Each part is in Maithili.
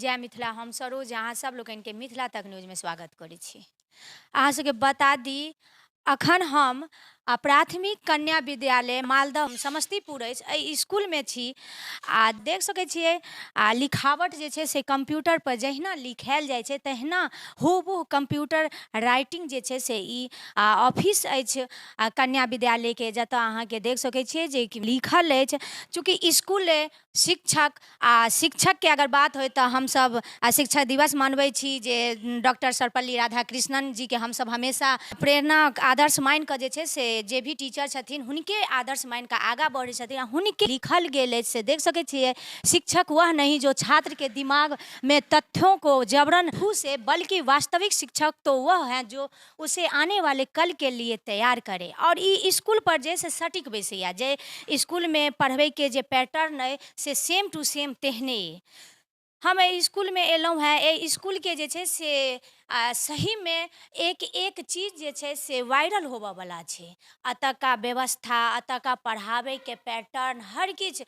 जय मिथिला। हम सरोज अहाँ सब लोगन के मिथिला तक न्यूज में स्वागत करै छी। अहाँ सबके बता दी, अखन हम प्राथमिक कन्या विद्यालय मालदह समस्तीपुर अछि, एहि स्कूलमे छी। आ देख सकै छियै लिखावट जे छै से कंप्यूटर पर जहिना लिखायल जाइ छै तहिना हूबहू कंप्यूटर राइटिंग जे छै से ई ऑफिस अछि कन्या विद्यालयके, जतऽ अहाँके देख सकै छियै जे कि लिखल अछि। चूँकि स्कूल शिक्षकके अगर बात होय तऽ हमसब शिक्षक दिवस मनबै छी, जे डॉक्टर सर्वपल्ली राधाकृष्णन जीके हमसब हमेशा प्रेरणा आदर्श मानि कऽ जे छै से जे भी टीचर छथिन हुनके आदर्श मानि कऽ आगाँ बढ़ै छथिन। आ हुनके लिखल गेल अछि से देख सकै छियै, शिक्षक वह नहीं जो छात्र के दिमाग में तथ्यों को जबरन से, बल्कि वास्तविक शिक्षक तो वह है जो उसे आने वाले कल के लिए तैयार करे। और ई स्कूल पर जे से सटीक बैसैया, जे स्कूल में पढ़बै के जे पैटर्न अइ से सेम टू सेम तेहने अइ। हम एहि स्कूलमे एलहुँ हेँ, एहि स्कूलके जे छै से सहीमे एक एक चीज जे छै से वायरल होबऽवला छै। एतुका व्यवस्था, एतुका पढ़ाबैके पैटर्न, हर किछु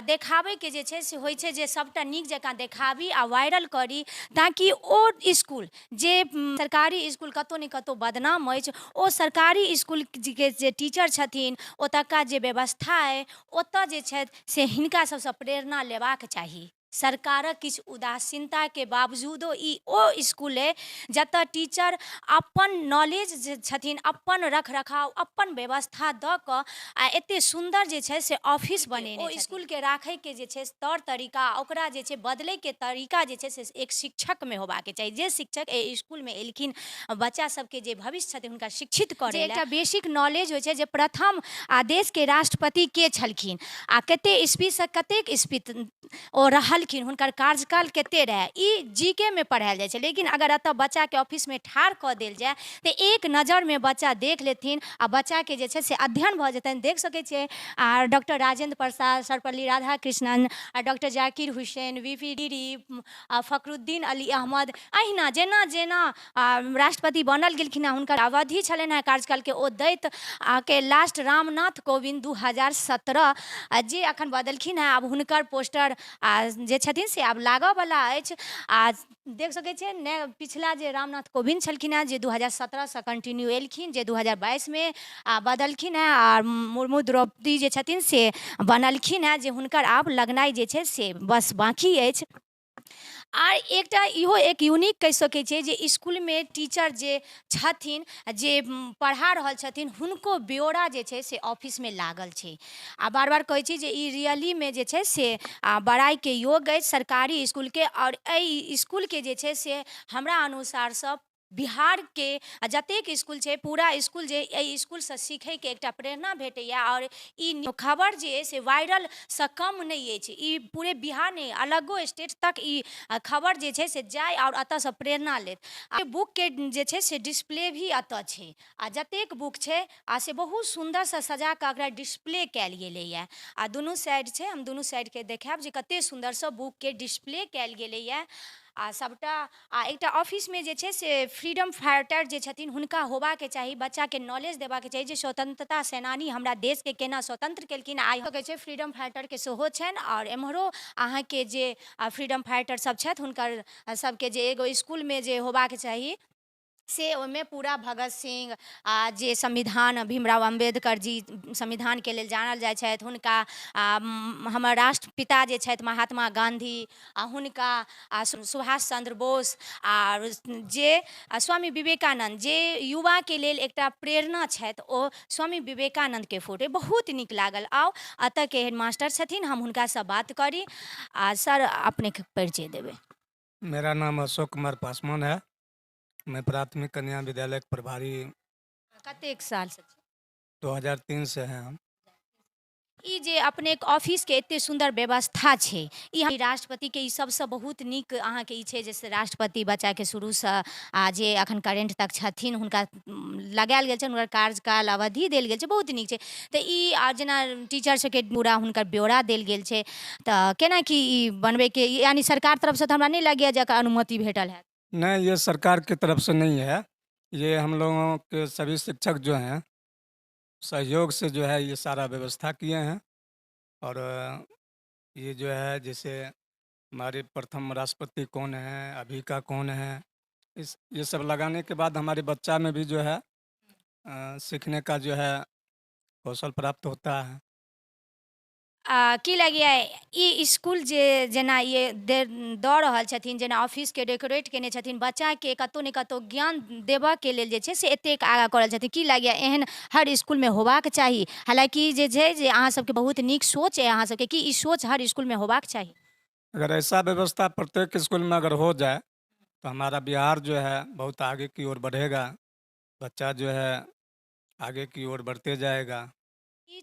देखाबैके जे छै से होइ छै जे सभटा नीक जकाँ देखाबी आ वायरल करी, ताकि ओ स्कूल जे सरकारी स्कूल कतहु ने कतहु बदनाम अछि, ओ सरकारी स्कूलके जे टीचर छथिन, ओतुका जे व्यवस्था अइ, ओतऽ जे छथि से हिनका सबसँ प्रेरणा लेबाक चाही। सरकारक किछु उदासीनताके बावजूदो ई ओ स्कूल अइ जतऽ टीचर अपन नॉलेज जे छथिन, अपन रख रखाव, अपन व्यवस्था दऽ कऽ आ एतेक सुन्दर जे छै से ऑफिस बनेने ओ स्कूलके राखैके जे छै तौर तरीका, ओकरा जे छै बदलैके तरीका जे छै से एक शिक्षकमे होबाके चाही। जे शिक्षक एहि स्कूलमे एलखिन बच्चा सबके जे भविष्य छथिन हुनका शिक्षित करै, एकटा बेसिक नॉलेज होइ छै जे प्रथम देशके राष्ट्रपति के छलखिन आ कतेक ईस्वीसँ कतेक ईस्वी ओ रहलखिन, हुनकर कार्यकाल कतेक रहै, ई जीके में पढ़ायल जाइ छै। लेकिन अगर एतऽ बच्चाके ऑफिसमे ठाढ़ कऽ देल जाय तऽ एक नज़रमे बच्चा देख लेथिन आ बच्चाके जे छै से अध्ययन भऽ जेतनि। देख सकै छियै doctor Rajendra Prasad, Sarvepalli Radhakrishnan, doctor Zakir Hussain, VP गिरी, फखरुद्दीन अली अहमद, अहिना जेना जेना राष्ट्रपति बनल गेलखिन हेँ, हुनकर अवधि छलनि हेँ कार्यकालके, ओ दैत के लास्ट रामनाथ कोविंद 2017 जे अखन बदलखिन हेँ, आब हुनकर पोस्टर जे छथिन से आब लागऽवला अछि। आ देख सकै छियै ने, पिछला जे रामनाथ कोविंद छलखिन हेँ जे 2017सँ कंटिन्यू एलखिन, जे 2022में बदलखिन हेँ, आ मुर्मू द्रौपदी जे छथिन से बनलखिन हेँ, जे हुनकर आब लगनाइ जे छै से बस बाकी अछि। आर एकटा इहो एक यूनिक कहि सकै छियै जे स्कूलमे टीचर जे छथिन, जे पढ़ा रहल छथिन, हुनको ब्यौरा जे छै से ऑफिसमे लागल छै। आ बार बार कहै छी जे ई रियलीमे जे छै से बड़ाइके योग अछि सरकारी स्कूलके। और एहि स्कूलके जे छै से हमरा अनुसारसँ बिहारके जतेक स्कूल छै, पूरा स्कूल जे एहि स्कूलसँ सीखैके एकटा प्रेरणा भेटैए। और ई खबर जे अइ से वायरलसँ कम नहि अछि, ई पूरे बिहार नहि, अलगो स्टेट तक ई खबर जे छै से जाय और एतऽसँ प्रेरणा लेत। आ बुकके जे छै से डिस्प्ले भी एतऽ छै, आ जतेक बुक छै से बहुत सुन्दरसँ सजा कऽ एकरा डिस्प्ले कयल गेलैए। आ दुनू साइड छै, हम दुनू साइडके देखायब जे कतेक सुन्दरसँ बुकके डिस्प्ले कयल गेलैए। आ सभटा एकटा ऑफिसमे जे छै से फ्रीडम फाइटर जे छथिन हुनका होबाके चाही, बच्चाके नॉलेज देबाके चाही जे स्वतंत्रता सेनानी हमरा देशके केना स्वतंत्र केलखिन। आइ कहै छै फ्रीडम फाइटरके सेहो छनि, और एम्हरो अहाँके जे फ्रीडम फाइटर सब छथि हुनकर सबके जे एगो स्कूलमे जे होबाक चाही से ओहिमे पूरा भगत सिंह जे संविधान भीमराव अम्बेडकर जी संविधानके लेल जानल जाइ छथि, हुनका हमर राष्ट्रपिता जे छथि महात्मा गांधी, हुनका सुभाष चंद्र बोस, आर जे स्वामी विवेकानंद जे युवाके लेल एकटा प्रेरणा छथि, ओ स्वामी विवेकानंदके फोटो बहुत नीक लागल। आउ एतऽके हेडमास्टर छथिन, हम हुनकासँ बात करी। सर अपनेके परिचय देबै। मेरा नाम अशोक कुमार पासवान है। मैं प्राथमिक कन्या विद्यालय के प्रभारी कतेक सालसँ 2003 से हैं हम। ई जे अपने ऑफिसके एतेक सुन्दर व्यवस्था छै, ई राष्ट्रपतिके ई सबसँ बहुत नीक अहाँके ई छै, जैसे राष्ट्रपति बच्चाके शुरूसँ जे अखन करेंट तक छथिन हुनका लगायल गेल छनि, हुनकर कार्यकाल अवधि देल गेल छै, बहुत नीक छै। तऽ ई जेना टीचर सबके पूरा हुनकर ब्यौरा देल गेल छै, तऽ केना कि ई बनबैके, यानी सरकार तरफसँ तऽ हमरा नहि लगैए जे एकर अनुमति भेटल है। नहीं, ये सरकार की तरफ से नहीं है, ये हम लोगों के सभी शिक्षक जो हैं सहयोग से जो है ये सारा व्यवस्था किए हैं। और ये जो है जैसे हमारे प्रथम राष्ट्रपति कौन है, अभी का कौन है, इस ये सब लगाने के बाद हमारे बच्चा में भी जो है सीखने का जो है कौशल प्राप्त होता है। की लगैए ई स्कूल जेना दऽ रहल छथिन, जेना ऑफिसके डेकोरेट केने छथिन, बच्चाके कतहु ने कतहु ज्ञान देबऽके लेल जे छै से एतेक आगाँ कऽ रहल छथिन, की लगैए एहन हर स्कूलमे होबाक चाही? हालाँकि जे छै जे अहाँ सबके बहुत नीक सोच अइ अहाँ सबके, की ई सोच हर स्कूलमे होबाक चाही? अगर ऐसा व्यवस्था प्रत्येक स्कूल में अगर हो जाए तो हमारा बिहार जो है बहुत आगे की ओर बढ़ेगा। बच्चा जो है आगे की ओर बढ़ते जाएगा। ई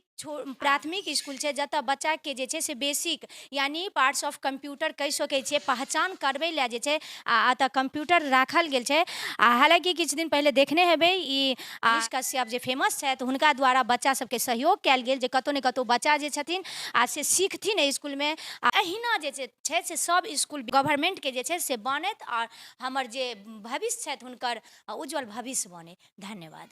प्राथमिक स्कूल छै जतऽ बच्चाके जे छै से बेसिक यानी पार्ट्स ऑफ कंप्यूटर कहि सकै छियै पहचान करबै लए जे छै एतऽ कंप्यूटर राखल गेल छै। हालांकि किछु दिन पहिले देखने हेबै ई अनुष्का कश्यप जे फेमस छथि हुनका द्वारा बच्चा सबके सहयोग कयल गेल जे कतहु ने कतहु बच्चा जे छथिन से सीखथिन एहि स्कूलमे। अहिना जे छै से सब स्कूल गवर्नमेंटके जे छै से बनैत आओर हमर जे भविष्य छथि हुनकर उज्जवल भविष्य बनै। धन्यवाद।